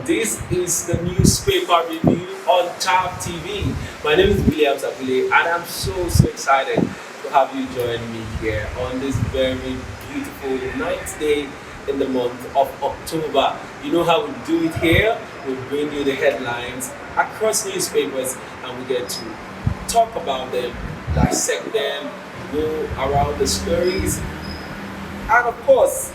This is the newspaper review on Chap TV. My name is William Sapule, and I'm so excited to have you join me here on this very beautiful ninth day in the month of October. You know how we do it here? We bring you the headlines across newspapers, and we get to talk about them, dissect them, go around the stories, and of course,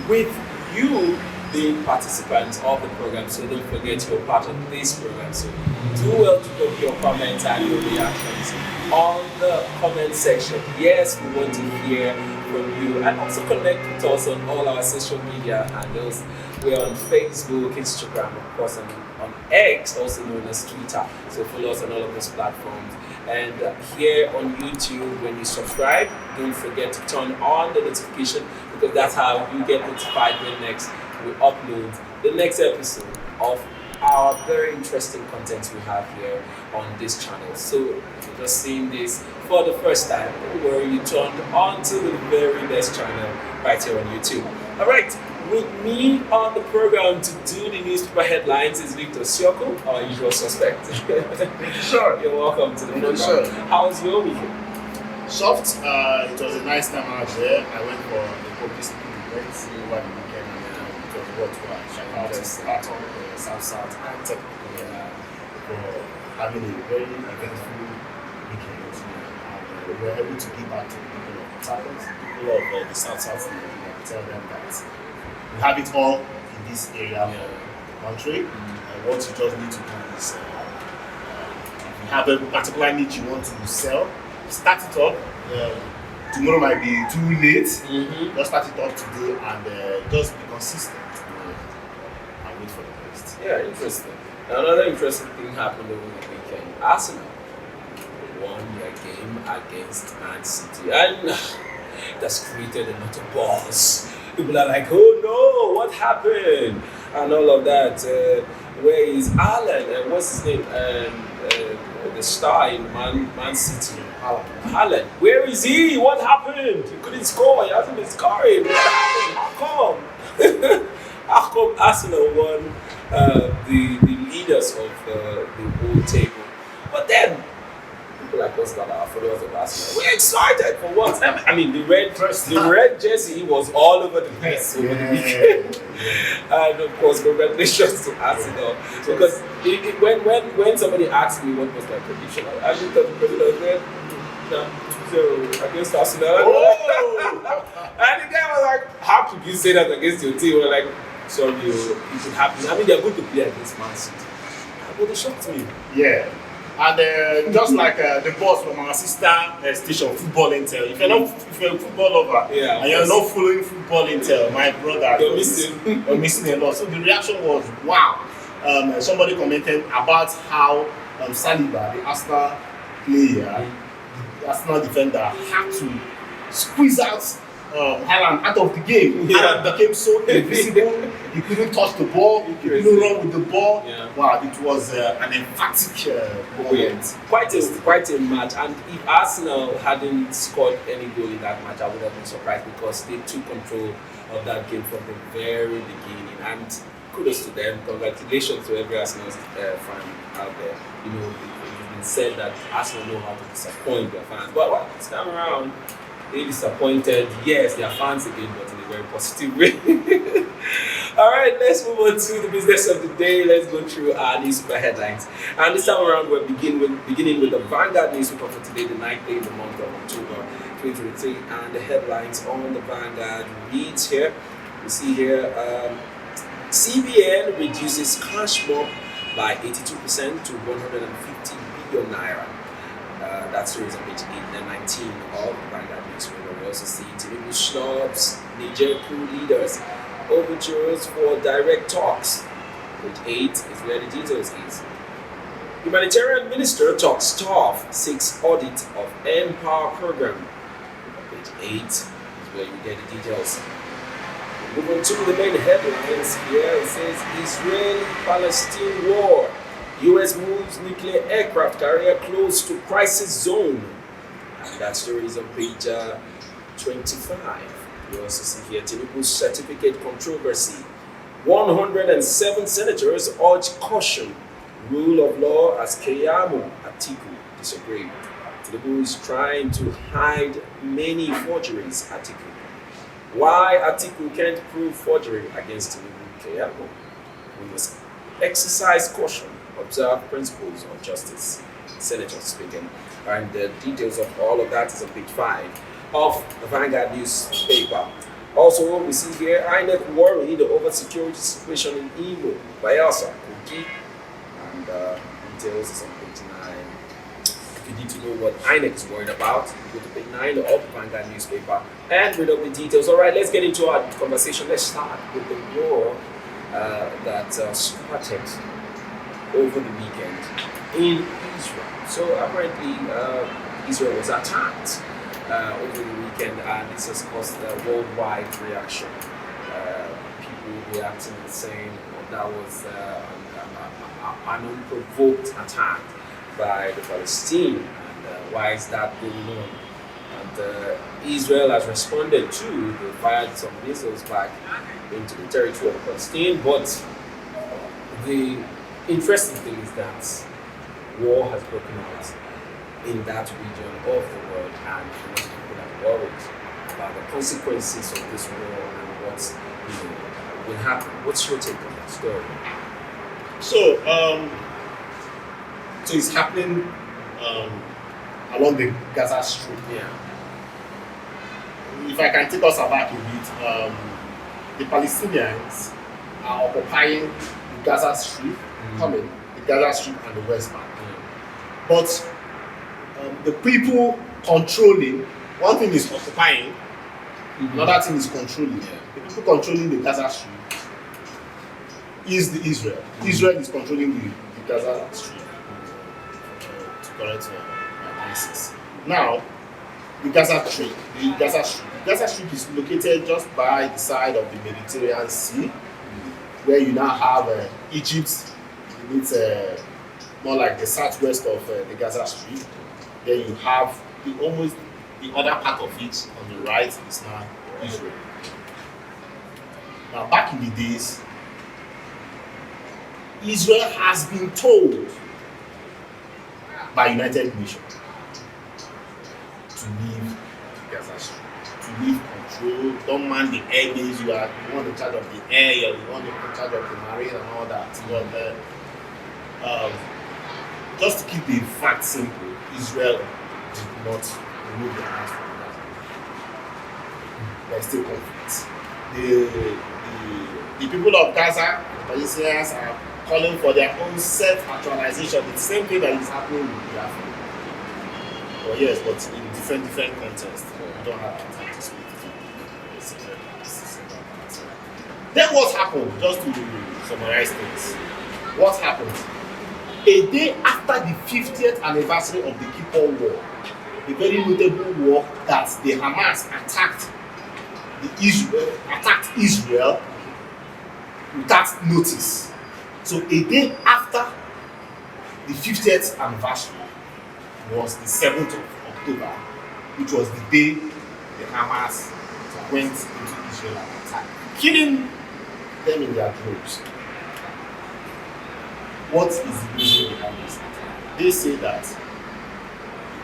with you being participants of the program. So don't forget you're part of this program. So do well to put your comments and your reactions on the comment section. Yes, we want to hear from you, and also connect with us on all our social media handles. We're on Facebook, Instagram, of course, and on X, also known as Twitter. So follow us on all of those platforms. And here on YouTube, when you subscribe, don't forget to turn on the notification, because that's how you get notified when next we upload the next episode of our very interesting content we have here on this channel. So if you're just seeing this for the first time, don't worry, you turned on to the very best channel right here on YouTube. Alright, with me on the program to do the newspaper headlines is Victor Sioko, our usual suspect. Sure. You're welcome to the program. Sure. How was your weekend? Soft. It was a nice time out there. I went for the publicity event over the weekend, and it was worthwhile. Shout out to Seattle, South, and Technical for having a very eventful weekend. And we were able to give back to the people of Port people of the South, and tell them that we have it all in this area of the country. What you just need to do is, if you have a particular niche you want to sell, start it up. Tomorrow might be too late. Just start it up today and just be consistent and wait for the best. Yeah, interesting. Another interesting thing happened over the weekend. Arsenal won their game against Man City, and that's created a lot of buzz. People are like, oh no, what happened? And all of that. Where is Alan? And what's his name? The star in Man City. Alan. Where is he? What happened? He couldn't score. He hasn't been scoring. What happened? How come? How come Arsenal won the leaders of the whole table? But then, people like us that are followers of Arsenal, we're excited for what? I mean, the red jersey was all over the place over the weekend. And of course, congratulations to Arsenal. Because when somebody asked me what was my prediction, I looked at the prediction and said, 2-0 against Arsenal. And the guy was like, how could you say that against your team? We're like, sorry, it could happen. I mean, they're going to play against Man City. But it shocked me. Yeah. And just like the boss from our sister station, Football Intel, if you're a football lover and you're not following Football Intel, my brother, you're missing a lot. So the reaction was, wow. Somebody commented about how Saliba, the Arsenal player, the Arsenal defender, had to squeeze out Haaland out of the game. Haaland became so invisible. He couldn't touch the ball. He couldn't run with the ball. Wow, it was an emphatic moment. Quite a match. And if Arsenal hadn't scored any goal in that match, I would have been surprised, because they took control of that game from the very beginning. And kudos to them. Congratulations to every Arsenal fan out there. You know, it's been said that Arsenal know how to disappoint their fans. But well, this time around, they disappointed. Yes, they are fans again, but in a very positive way. Alright, let's move on to the business of the day. Let's go through our newspaper headlines. And this time around, we're beginning with the Vanguard newspaper for today, the 9th day in the month of October 2023. And the headlines on the Vanguard reads here. We see here, CBN reduces cash mob by 82% to 150 billion naira. That story is on page 8 and 19 of the Vanguard newspaper. We also see Tinubu snubs Niger coup leaders, overtures for direct talks. Page 8 is where the details is. Humanitarian Minister talks tough, seeks audit of N-Power program. Page 8 is where you get the details. We move on to the main headlines here. It says Israeli-Palestine war. US moves nuclear aircraft carrier close to crisis zone. And that story is on page 25. We also see here Tinubu's certificate controversy. 107 senators urge caution. Rule of law as Keyamo. Atiku disagreed. Tinubu is trying to hide many forgeries. Atiku. Why Atiku can't prove forgery against Tinubu? Keyamo. We must exercise caution, observe principles of justice. Senator speaking. And the details of all of that is on page 5 of the Vanguard newspaper. Also, we see here INEC worried over security situation in Imo, Bayelsa, Kogi, and details is on page 9. If you need to know what INEC is worried about, go to page 9 of the Vanguard newspaper and read up the details. All right, let's get into our conversation. Let's start with the war that started over the weekend in Israel. So apparently, Israel was attacked over the weekend, and this has caused a worldwide reaction. People reacting and saying that was an unprovoked attack by the Palestinians, and why is that going on? And Israel has responded to, they fired some missiles back into the territory of Palestine, but the interesting thing is that war has broken out in that region of the world, and people are worried about the consequences of this war and what will happen. What's your take on that story? So, so it's happening along the Gaza Strip. Yeah. If I can take us aback a bit, the Palestinians are occupying the Gaza Strip, the Gaza Strip and the West Bank. But the people controlling, one thing is occupying, another thing is controlling. The people controlling the Gaza Strip is the Israel. Israel is controlling the Gaza Strip, to correct my analysis. Now, the Gaza Strip is located just by the side of the Mediterranean Sea, where you now have Egypt. It's more like the southwest of the Gaza Strip. Then you have almost the other part of it on the right is now Israel. Now, back in the days, Israel has been told by United Nations to leave the Gaza Strip, to leave control, don't man the air base, you are the one in charge of the air, you are the one in charge of the marine and all that. But just to keep the fact simple, Israel did not remove their hands from Gaza. There is still conflict. The people of Gaza, the Palestinians, are calling for their own self-actualization. It's the same thing that is happening with Biafra. But yes, but in different contexts. I don't have time to speak. Then what happened? Just to summarize things. What happened? A day after the 50th anniversary of the Kippur War, a very notable war that the Hamas attacked Israel without notice. So a day after the 50th anniversary was the 7th of October, which was the day the Hamas went into Israel and attacked, killing them in their droves. What is the reason behind this attack? They say that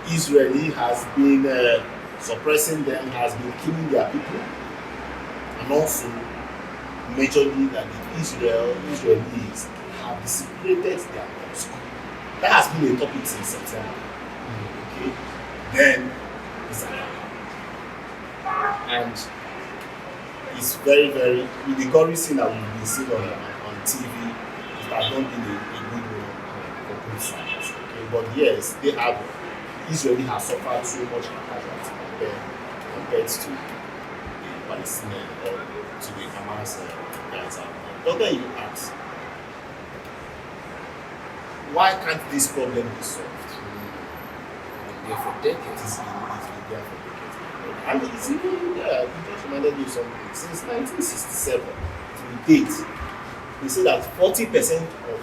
Israeli has been suppressing them, has been killing their people, and also majorly that the Israelis have dissipated their mosque. That has been a topic since September. Okay, then it's and it's very, with the gory scene that we've been seeing on TV, it has not been a good one for both sides. Okay, but yes, Israel has suffered so much casualty compared to the Palestinian or to the Hamas guys out there. But then you ask, why can't this problem be solved? There for decades. It's been there for decades. And it's even, we just reminded you something. Since 1967, to date, they say that 40% of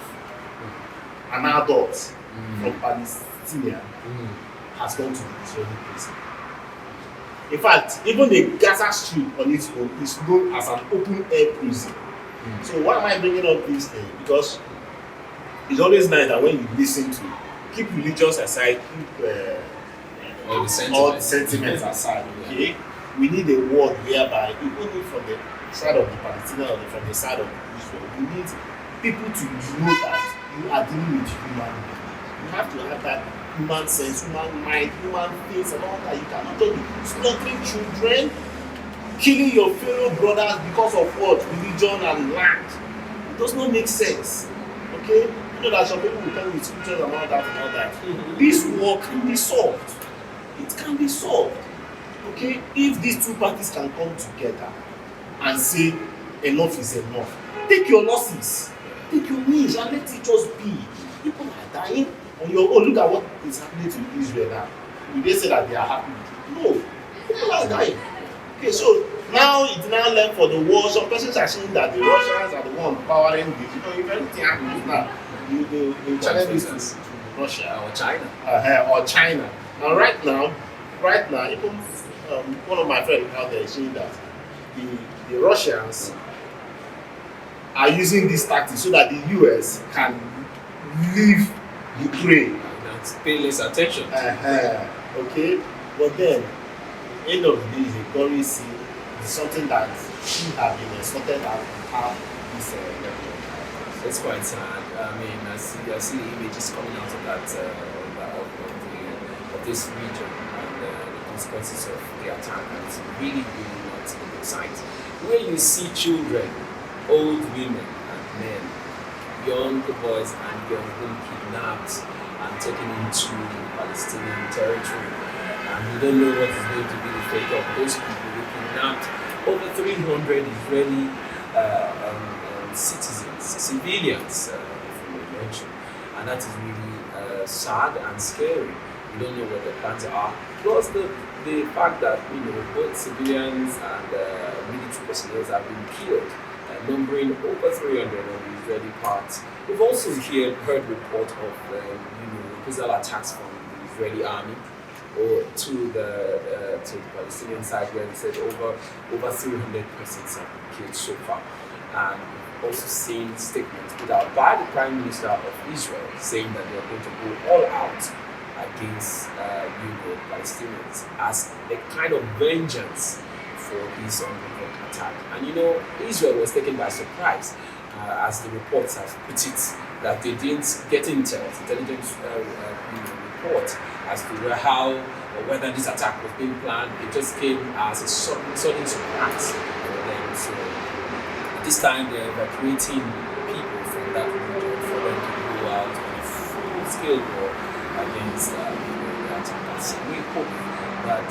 an adult from Palestinian has gone to the Israeli prison. In fact, even the Gaza Strip on its own is known as an open air prison. So why am I bringing up this thing? Because it's always nice that when you listen to, keep religious aside, keep all the sentiments aside, okay? We need a word whereby, even if from the side of the Palestinian or from the side of Israel, we need people to know that you are dealing with human beings. You have to have that human sense, human mind, human face, and all that. You cannot just be slaughtering children, killing your fellow brothers because of what? Religion and land. It does not make sense. Okay? You know that some people will tell you with scriptures and all that and all that. This war can be solved. It can be solved. Okay? If these two parties can come together and say enough is enough, take your losses, take your knees, and let it just be. People are dying on your own. Look at what is happening to Israel now. Will they say that they are happy? No. People are dying. Okay, so now it's now left for the war. Some persons are saying that the Russians are the one powering this. You know, if anything happens now, they challenge this to Russia or China. Or China. And right now, even one of my friends out there is saying that the Russians are using this tactic so that the US can leave Ukraine. That's pay less attention. Okay, but then end of the day is a glory scene. It's something that should have been expected to have this level. It's quite sad. I mean, I see the images coming out of that of this region and the consequences of the attack, and it's really, really not a good sight. Where you see children, old women and men, young boys and girls being kidnapped and taken into Palestinian territory, and you don't know what is going to be the fate of those people. They kidnapped over 300 Israeli citizens, civilians, if you may mention, and that is really sad and scary. You don't know what the plans are. Plus the fact that both civilians and military personnel have been killed, numbering over 300 on the Israeli part. We've also heard report of reprisal attacks from the Israeli army or to the Palestinian side, where they said over 300 persons have been killed so far. And we've also seen statements put out by the Prime Minister of Israel saying that they are going to go all out against Palestinians as a kind of vengeance for this unprovoked attack. And Israel was taken by surprise, as the reports have put it, that they didn't get intelligence report as to how or whether this attack was being planned. It just came as a sudden surprise for them. So this time they're evacuating people from that region for them to go out on a full-scale war against the attackers. We hope that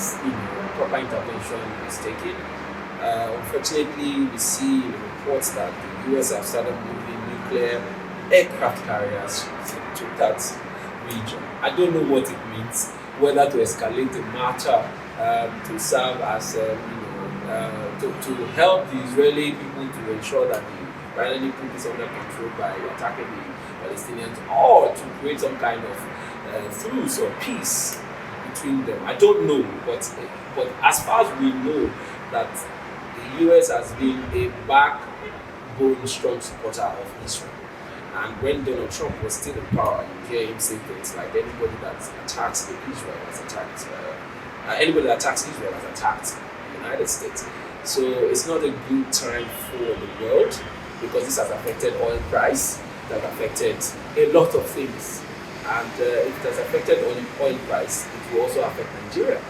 proper intervention is taken. Unfortunately, we see in the reports that the US have started moving nuclear aircraft carriers to that region. I don't know what it means, whether to escalate the matter, to serve as to help the Israeli people to ensure that they finally put this under control by attacking the Palestinians, or to create some kind of truce or peace between them. I don't know, but as far as we know, that the US has been a backbone strong supporter of Israel. And when Donald Trump was still in power, you hear him say things like anybody that attacks Israel has attacked anybody that attacks Israel has attacked the United States. So it's not a good time for the world, because this has affected oil price, it has affected a lot of things. And if it has affected oil price, it will also affect Nigeria,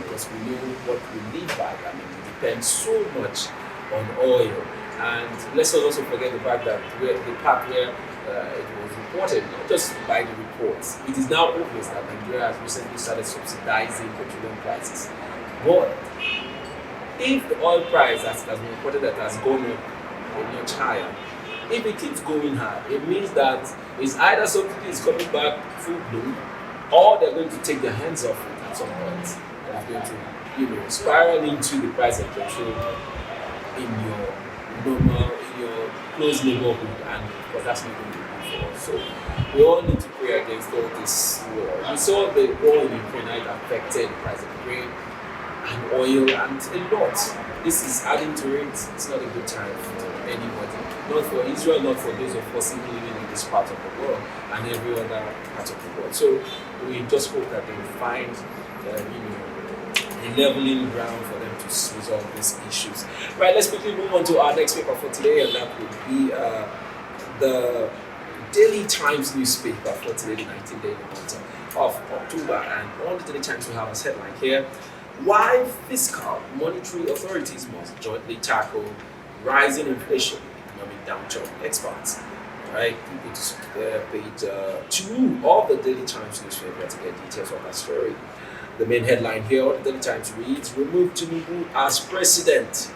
because we know what we live by. I mean, we depend so much on oil. And let's not also forget the fact that the part where it was reported, not just by the reports, it is now obvious that Nigeria has recently started subsidizing petroleum prices. But if the oil price, as it has been reported, that has gone up much higher, if it keeps going high, it means that it's either subsidy is coming back full bloom, or they're going to take their hands off it at some point, and it's going to, spiral into the price of petrol in your close neighborhood, and of course that's not going to be good for us. So we all need to pray against all this war. We saw the war in Ukraine affected the price of grain and oil and a lot. This is adding to it. It's not a good time for anybody, not for Israel, not for those of us even living in this part of the world and every other part of the world. So we just hope that they will find, a leveling ground for them to resolve these issues. Right, let's quickly move on to our next paper for today, and that would be the Daily Times newspaper for today, the 19th day of October. And on the Daily Times, we have a headline here: why fiscal monetary authorities must jointly tackle rising inflation, economic downturn. Experts. Right, you go to page 2 of the Daily Times newspaper to get details of that story. The main headline here on the Daily Times reads: remove Tinubu as president.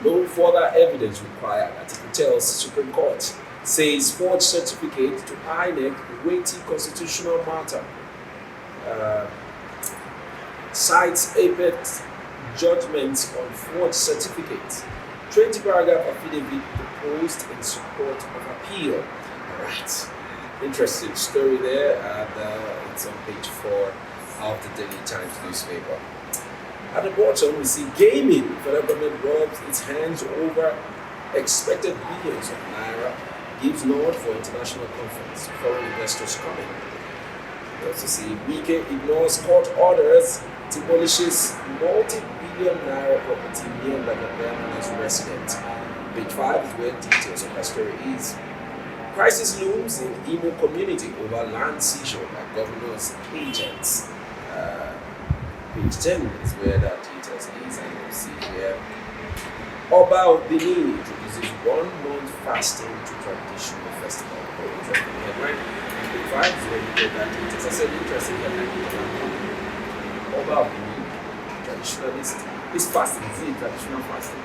No further evidence required. Atiku tells Supreme Court. Says forged certificate to INEC, weighty constitutional matter. Cites Apex judgments on forged certificates. 20 paragraph affidavit proposed in support of appeal. Alright, interesting story there, and it's on page 4 of the Daily Times newspaper. At the bottom, we see gaming. Federal government rubs its hands over expected billions of naira. Gives nod for international conference. Foreign investors coming. We also see Wike ignores court orders, demolishes multi-billion naira property near Lagabana's resident. Page 5 is where details of that story is. Crisis looms in Imo community over land seizure by governor's agents. Page 10 is where that details is, and you'll see here. Oba of Benin introduces 1 month fasting to traditional festival. Interesting headline. Page 5 is where you get that details. I said interesting headline. Oba of Benin, traditionalist. This fasting, is it traditional fasting?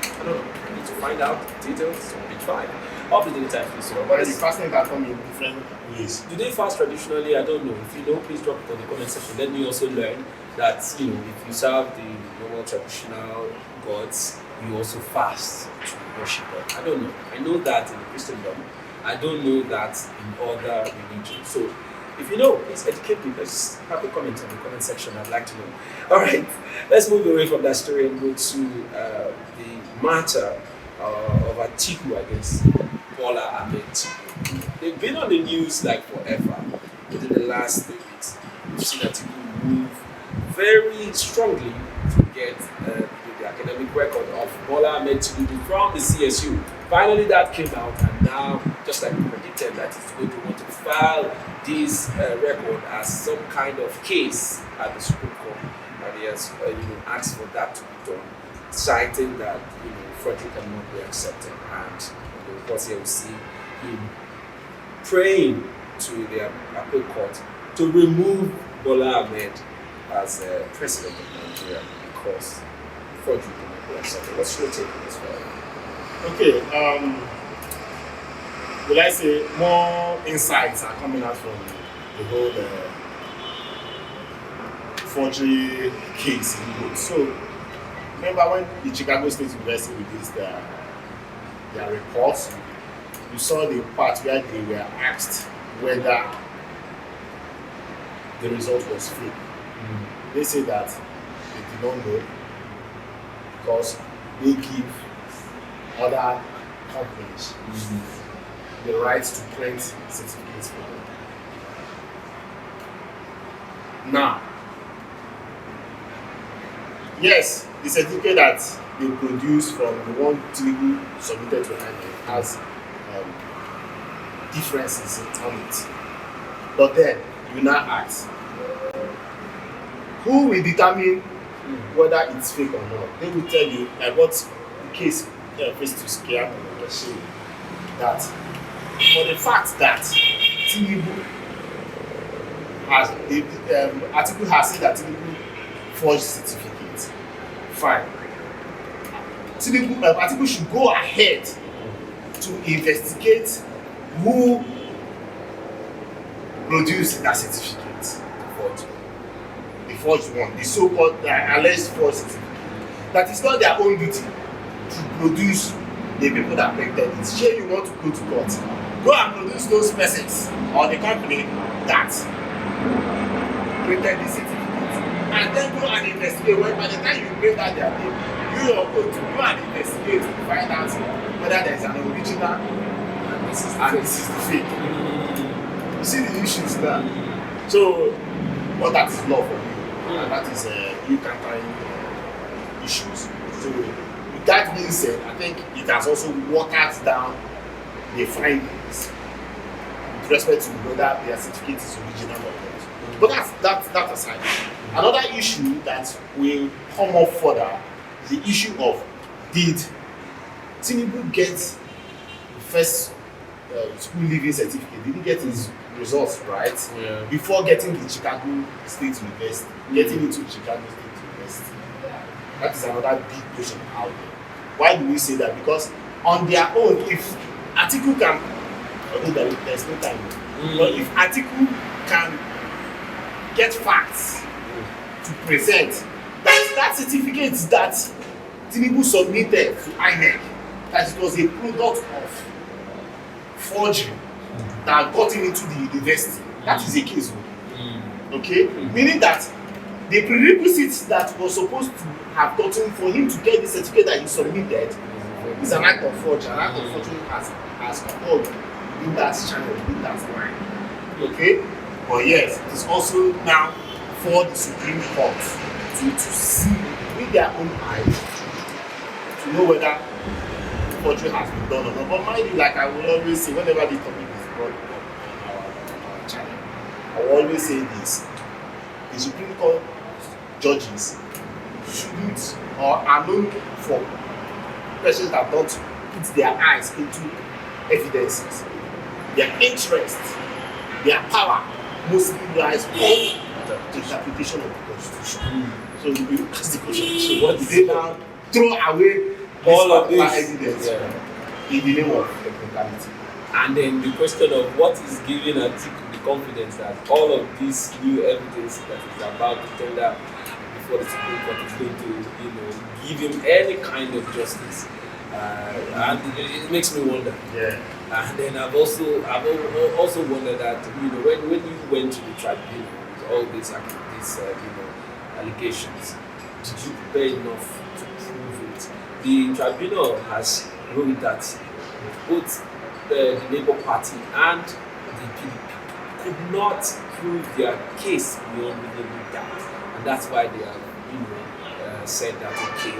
I don't know. I need to find out details on page 5 of the Daily Times newspaper. But the fasting can come in different ways. Do they fast traditionally? I don't know. If you know, please drop it on the comment section. Let me also learn that, if you serve the normal traditional gods, you also fast to worship God. I don't know. I know that in Christendom. I don't know that in other religions. So, if you know, please educate me. Let's have a comment on the comment section. I'd like to know. All right, let's move away from that story and go to the matter of Atiku against Bola Ahmed Tinubu. They've been on the news like forever. Within the last 3 weeks, we've seen Atiku move very strongly to get the academic record of Bola Ahmed Tinubu from the CSU. Finally, that came out, and now, just like we predicted, that he's going to want to file this record as some kind of case at the Supreme Court, and he has asked for that to be done, citing that Frederick cannot be accepted, and of course here we see him praying to the appeal court to remove Bola Ahmed as president of Nigeria because Frederick cannot be accepted. What's your take on this file? Okay, will I say more insights are coming out from the whole forgery case in court. So, remember when the Chicago State University released their reports, you saw the part where they were asked whether the result was fake. They say that they did not know because they give other companies the right to print certificates for them. Now, yes, the certificate that they produced from the one Tinubu submitted to INEC has differences on it. But then, you now ask, who will determine whether it's fake or not? They will tell you, like what the case Festus Keyamo was saying, that for the fact that Tinubu has, Atiku has said that Tinubu forged certificates, fine. Atiku should go ahead to investigate who produced that certificate. The forged one, the so-called alleged forged certificate. That is not their own duty to produce the people that printed it. Sure, you want to go to court, go and produce those persons or the company that printed the certificate, and then go and investigate. When by the time you bring out their name, you your own to go and investigate to find out whether there's an original and this is the fake. You see the issues now. So, but that is law for you, and that is you countering issues. So, with that being said, I think it has also watered down the findings with respect to whether their certificate is original or not. But that aside. Another issue that will come up further is the issue of did Tinubu get the first school leaving certificate? Did he get his results right before getting the Chicago State University, getting into Chicago State University? That is another big question out there. Why do we say that? Because on their own, if Atiku can, although there's no time, but if Atiku can get facts to present that certificate that Tinubu submitted to INEC, that it was a product of forgery that got him into the university, that is a case. Okay? Meaning that the prerequisites that was supposed to have gotten for him to get the certificate that he submitted is an act of forgery. An act of forgery has occurred in that channel, in that line. Okay? But yes, it is also now for the Supreme Court to see with their own eyes to know whether forgery has been done or not. But mind you, like I will always say, whenever the topic is brought up on our channel, I will always say this: the Supreme Court judges shouldn't or are known for persons that don't put their eyes into evidences. Their interest, their power mostly lies on the interpretation of the Constitution. So you ask the question, so what did they now throw away all of this evidence in the name of technicality? And then the question of what is giving Atiku the confidence that all of this new evidence that is about to tender before the Supreme Court is going to, give him any kind of justice. And it makes me wonder. Yeah. And then I've also wondered that when you went to the tribunal with all these allegations, did you prepare enough to prove it? The tribunal has ruled that both the Labour Party and the PDP could not prove their case beyond reasonable doubt, and that's why they have said that okay,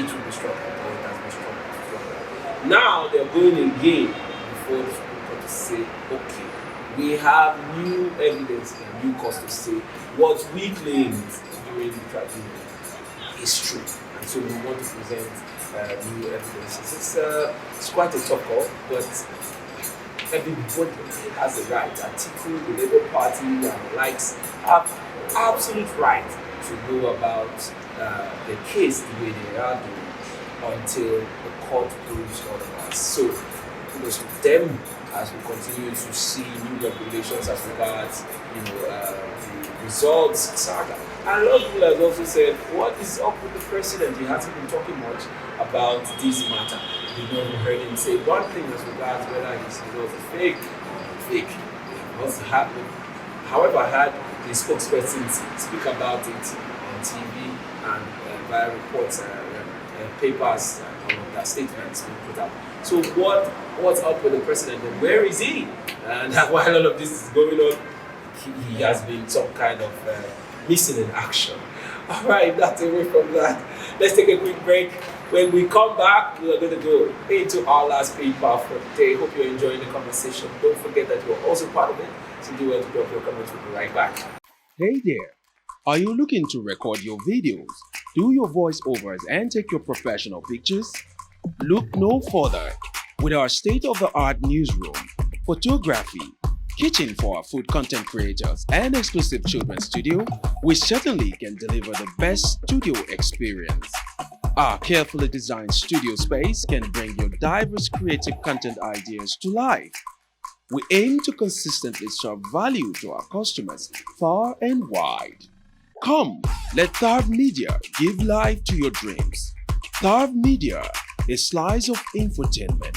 it will be struck or it has been struck. Now they're going again before the Supreme Court to say, okay, we have new evidence and new cause to say what we claimed during the tribunal is true, and so we want to present new evidence. It's quite a tough call, but everybody has a right. Atiku, the Labour Party, and the likes have absolute right to go about the case the way they are doing until the court proves otherwise. So, kudos to them as we continue to see new regulations as regards, the results saga. And a lot of people have also said, what is up with the president? He hasn't been talking much about this matter. We've not heard him say one thing as regards whether his results are fake. What's happening? However, I had the spokesperson speak about it on TV and via reports, papers, and all of that, statements being put out. So what's up with the president and where is he? And while all of this is going on, he has been some kind of missing in action. All right, that's away from that. Let's take a quick break. When we come back, we are going to go into our last paper for the day. Hope you're enjoying the conversation. Don't forget that you're also part of it. So do well to drop your comments. We'll be right back. Hey there. Are you looking to record your videos, do your voiceovers, and take your professional pictures? Look no further. With our state-of-the-art newsroom, photography, kitchen for our food content creators, and exclusive children's studio, we certainly can deliver the best studio experience. Our carefully designed studio space can bring your diverse creative content ideas to life. We aim to consistently serve value to our customers far and wide. Come, let Tharv Media give life to your dreams. Tharv Media, a slice of infotainment.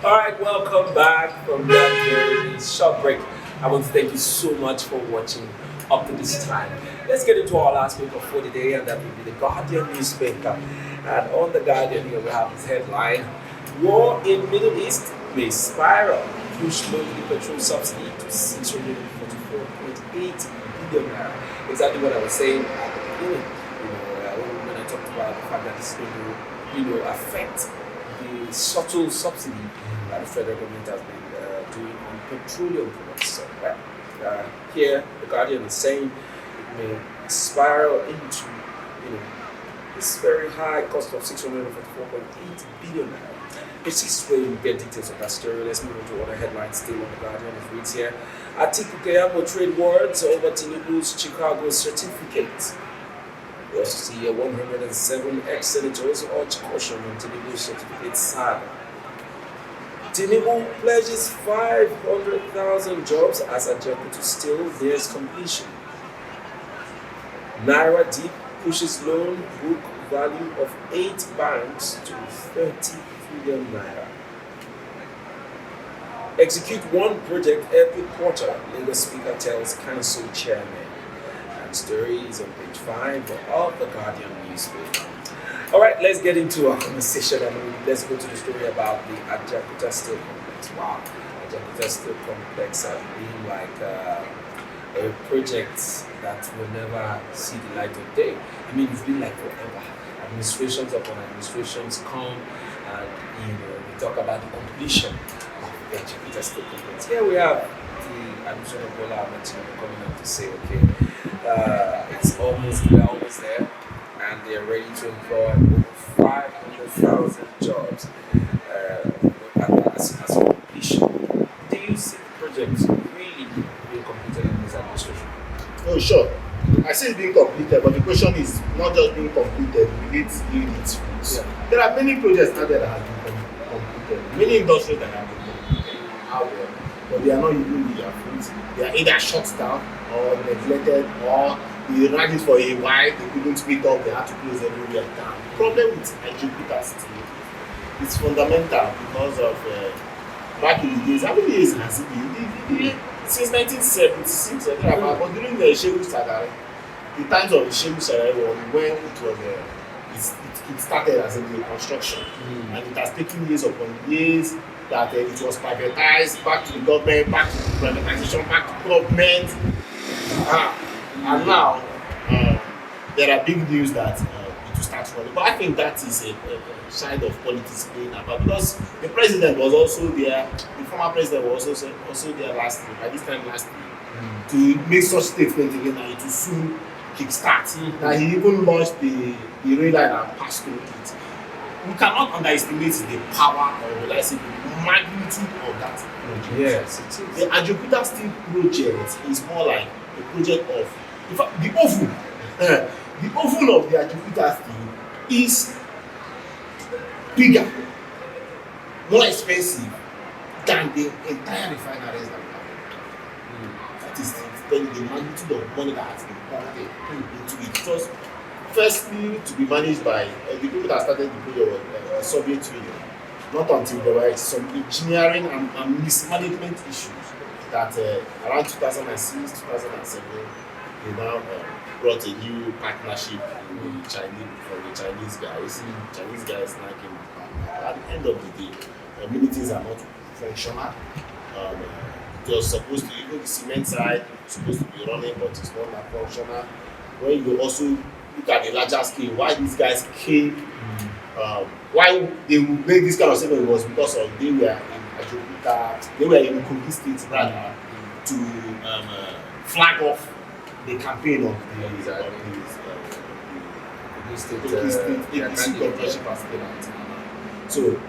All right, welcome back from that very short break. I want to thank you so much for watching up to this time. let's get into our last paper for the day, and that will be the Guardian newspaper. And on the Guardian here we have this headline: War in Middle East may spiral, push monthly petrol subsidy to 644.8 billion naira. Exactly what I was saying at the beginning. When I talked about the fact that this is going to, affect the subtle subsidy that the federal government has been doing on petroleum products. So, here, the Guardian is saying it may spiral into, this very high cost of 644.8 billion naira. This is where you get details of that story. Let's move on to other headlines still on the Guardian. It reads here: Atiku Keyamo trade words over Tinubu's Chicago certificate. We also see 107 ex-senators urge caution on Tinubu's certificate saga. Tinubu pledges 500,000 jobs as Atiku still nears completion. Naira deep pushes loan book value of 8 banks to 30 trillion naira. Execute one project every quarter, Lagos Speaker tells Council Chairman. And story is on page 5 of the Guardian newspaper. All right, let's get into our conversation, and let's go to the story about the Ajakuta Steel Complex. Wow, Ajakuta Steel Complex has been like a project that will never see the light of day. I mean, it's been like forever. Administrations upon administrations come and we talk about the completion of the Ajakuta Steel Complex. Here we have the administration of Bola Ahmed Tinubu coming out to say, okay, we're almost there, and they're ready to employ over 500,000 jobs as completion. Do you see the project really being completed in this administration? Oh, sure. I see it's being completed, but the question is not just being completed, we need to yield its fruits. Yeah. There are many projects out there that have been completed, many industries that have been completed out there, but they are not yielding their fruits. They are either shut down or neglected, or they ran it for a while, they couldn't meet up, they had to close everywhere down. The problem with Ajakuta Steel is fundamental because of back in the days. How many years has it been? Since 1976, but during the Shehu Shagari, the times of the Shehu Shagari, when it was it started as a new construction, and it has taken years upon years that it was privatized, back to the government, back to the privatization, back to government, and now there are big news that it will start running. But I think that is a side of politics playing about, because the president was also there, the former president was also there last year, by this time last year, to make such statements again that it will soon kickstart. That he even launched the rail line and passed through it. We cannot underestimate the power or the magnitude of that project. Yes, it is. The Ajakuta Steel project is more like a project of, in fact, the oven. The oven of the Ajakuta Steel is bigger, more expensive than the entire refineries that we have. That is the magnitude of money that has been pumped into it. Just firstly, to be managed by the people that started the project, the Soviet Union. Not until there were some engineering and mismanagement issues that around 2006, 2007, they now brought a new partnership with the Chinese guys. Chinese guys now came back. At the end of the day, many things are not functional. It was supposed to, even the cement side was supposed to be running, but it's not that functional. When you also look at the larger scale, why these guys came, why they would make this kind of statement was because of they were in Ajakuta, they were in Kogi State rather, to flag off the campaign of the APC governorship aspirant. So,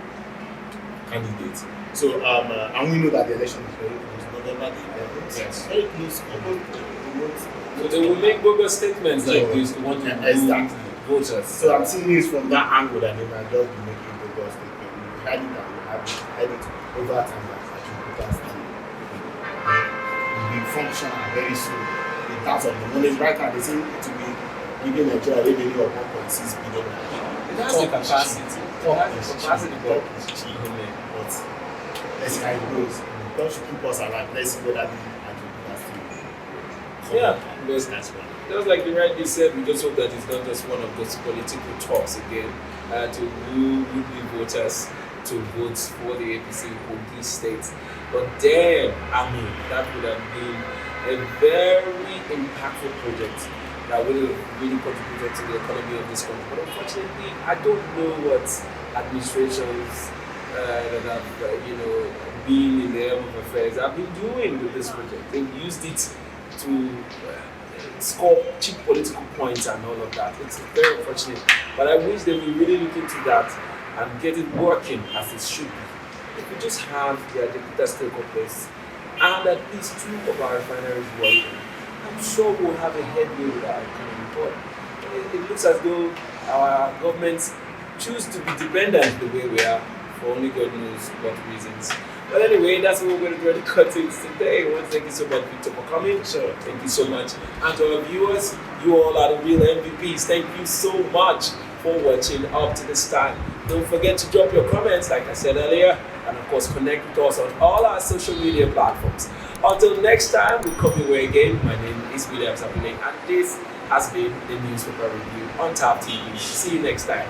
candidate. So, and we know that the election is very close, November the 11th. Yes. Very close. So they will make bogus statements like this to want to exactly voters. So I'm seeing this from that angle that they might just be making bogus statements. We had it and we have it over time that Ajakuta Steel will be functional very soon in terms of the money. Right now they say it will be giving Nigeria revenue of 1.6 billion. It has the capacity. But let's see how it goes. Don't keep us alive. Let's see whether the Ajakuta Steel Yeah, That's because one. just like you rightly said, we just hope that it's not just one of those political talks again to woo would-be voters to vote for the APC in these states. But damn, I mean, that would have been a very impactful project that would have really contributed to the economy of this country. But unfortunately, I don't know what administrations that have, been in the helm of affairs have been doing with this project. They've used it to score cheap political points and all of that. It's very unfortunate. But I wish they would really look into that and get it working as it should be. If we just have the Ajakuta Steel Complex and at least 2 of our refineries working, I'm sure we'll have a headway with our economy. But it looks as though our governments choose to be dependent the way we are for only God knows what reasons. But anyway, that's what we're going to cut it today. I want to thank you so much, Victor, for coming. Sure. Thank you so much. And to our viewers, you all are the real MVPs. Thank you so much for watching up to this time. Don't forget to drop your comments, like I said earlier, and of course, connect with us on all our social media platforms. Until next time, we come your way again. My name is William Sapule, and this has been the Newspaper Review on Tap TV. See you next time.